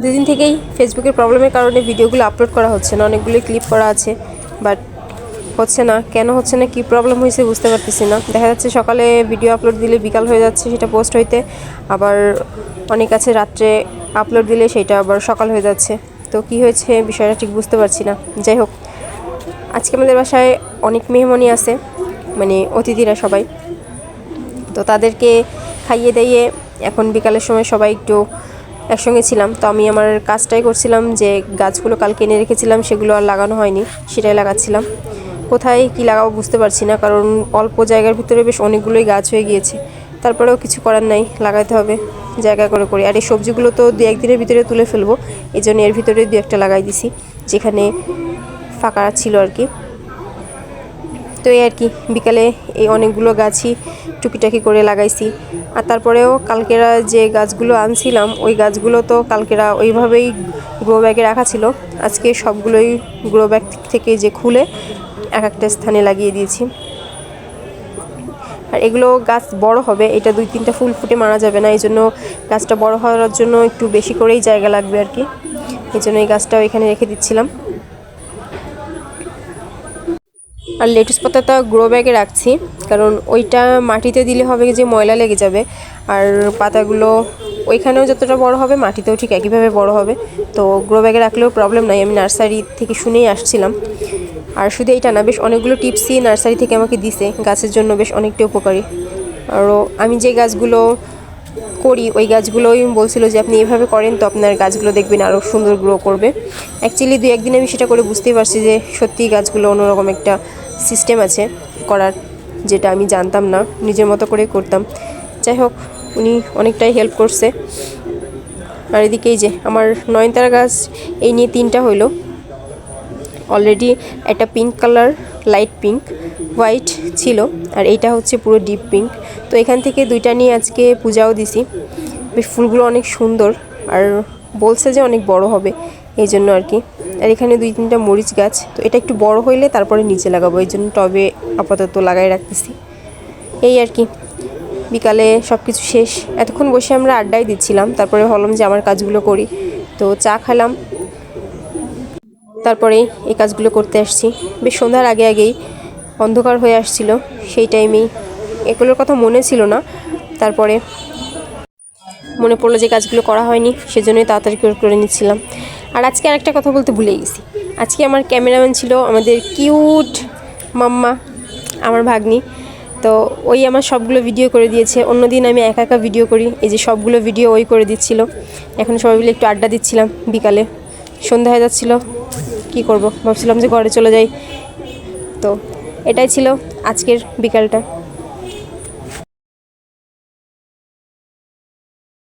দুদিন থেকেই ফেসবুকের প্রবলেমের কারণে ভিডিওগুলো আপলোড করা হচ্ছে না। অনেকগুলো ক্লিপ করা আছে, বাট হচ্ছে না। কেন হচ্ছে না, কি প্রবলেম হয়েছে বুঝতে পারতেছি না। দেখা যাচ্ছে সকালে ভিডিও আপলোড দিলে বিকাল হয়ে যাচ্ছে সেটা পোস্ট হইতে, আবার অনেক আছে রাত্রে আপলোড দিলে সেটা আবার সকাল হয়ে যাচ্ছে। তো কি হয়েছে বিষয়টা ঠিক বুঝতে পারছি না। যাই হোক, আজকে আমাদের বাসায় অনেক মেহমানি আছে, মানে অতিথিরা সবাই। তো তাদেরকে খাইয়ে দিয়ে এখন বিকালের সময় সবাই একটু একসঙ্গে ছিলাম। তো আমি আমার কাজটাই করছিলাম, যে গাছগুলো কালকে এনে রেখেছিলাম সেগুলো আর লাগানো হয়নি, সেটাই লাগাচ্ছিলাম। কোথায় কি লাগাবো বুঝতে পারছি না, কারণ অল্প জায়গার ভিতরে বেশ অনেকগুলোই গাছ হয়ে গিয়েছে। তারপরেও কিছু করার নাই, লাগাতে হবে জায়গা করে করে। আর এই সবজিগুলো তো দু একদিনের ভিতরে তুলে ফেলবো, এই জন্য এর ভিতরে দু একটা লাগাই দিছি যেখানে ফাঁকা ছিল আর কি। তো এই আর কি, বিকালে এই অনেকগুলো গাছই টুকিটাকি করে লাগাইছি। আর তারপরেও কালকেরা যে গাছগুলো আনছিলাম ওই গাছগুলো তো কালকেরা ওইভাবেই গ্রো ব্যাগে রাখা ছিল। আজকে সবগুলোই গ্রো ব্যাগ থেকে যে খুলে এক একটা স্থানে লাগিয়ে দিয়েছি। আর এগুলো গাছ বড় হবে, এটা 2-3টা ফুল ফুটে মারা যাবে না, এই জন্য গাছটা বড় হওয়ার জন্য একটু বেশি করেই জায়গা লাগবে আর কি। এই জন্য এই গাছটাও এখানে রেখে দিচ্ছিলাম। আর লেটুস পাতাটা গ্রো ব্যাগে রাখছি, কারণ ওইটা মাটিতে দিলে হবে যে ময়লা লেগে যাবে। আর পাতাগুলো ওইখানেও যতটা বড় হবে মাটিতেও ঠিক একইভাবে বড় হবে। তো গ্রো ব্যাগে রাখলেও প্রবলেম নাই, আমি নার্সারি থেকে শুনেই আসছিলাম। আর শুধু এইটা না, বেশ অনেকগুলো টিপসই নার্সারি থেকে আমাকে দিছে, গাছের জন্য বেশ অনেকটা উপকারী। আরও আমি যে গাছগুলো করি ওই গাছগুলোই বলছিল যে আপনি এভাবে করেন তো আপনার গাছগুলো দেখবেন আরও সুন্দর গ্রো করবে। অ্যাকচুয়ালি 2-1 দিন আমি সেটা করে বুঝতেই পারছি যে সত্যিই গাছগুলো অন্যরকম একটা সিস্টেম আছে করার, যেটা আমি জানতাম না, নিজের মতো করে করতাম। যাই হোক, উনি অনেকটাই হেল্প করছে। আর এদিকে এই যে আমার নয়নতারা গাছ এই নিয়ে 3টা হইলো অলরেডি। একটা pink colour, light pink, white ছিল, আর এইটা হচ্ছে পুরো ডিপ পিঙ্ক। তো এখান থেকে 2টা নিয়ে আজকে পূজাও দিছি। বেশ ফুলগুলো অনেক সুন্দর, আর বলছে যে অনেক বড় হবে, এই জন্য আর কি। আর এখানে 2-3টা মরিচ গাছ, তো এটা একটু বড় হইলে তারপরে নিচে লাগাবো, এই জন্য টবে আপাতত লাগাই রাখতেছি। এই আর কি, বিকালে সব কিছু শেষ। এতক্ষণ বসে আমরা আড্ডাই দিচ্ছিলাম, তারপরে ভাবলাম যে আমার কাজগুলো করি। তো চা খেলাম, তারপরে এই কাজগুলো করতে আসছি। বেশ সন্ধ্যার আগে আগেই অন্ধকার হয়ে আসছিল, সেই টাইমেই এগুলোর কথা মনে ছিল না। তারপরে মনে পড়লো যে কাজগুলো করা হয়নি, সেজন্যই তাড়াতাড়ি করে নিচ্ছিলাম। আর আজকে আরেকটা কথা বলতে ভুলে গেছি, আজকে আমার ক্যামেরাম্যান ছিল আমাদের কিউট মাম্মা, আমার ভাগ্নি। তো ওই আমার সবগুলো ভিডিও করে দিয়েছে। অন্যদিন আমি একা একা ভিডিও করি, এই যে সবগুলো ভিডিও ওই করে দিচ্ছিল। এখন সবাই মিলে একটু আড্ডা দিচ্ছিলাম বিকালে, সন্ধ্যা হয়ে যাচ্ছিলো, কী করব, ভাবছিলাম যে ঘরে চলে যাই। তো এটাই ছিল আজকের বিকালটা।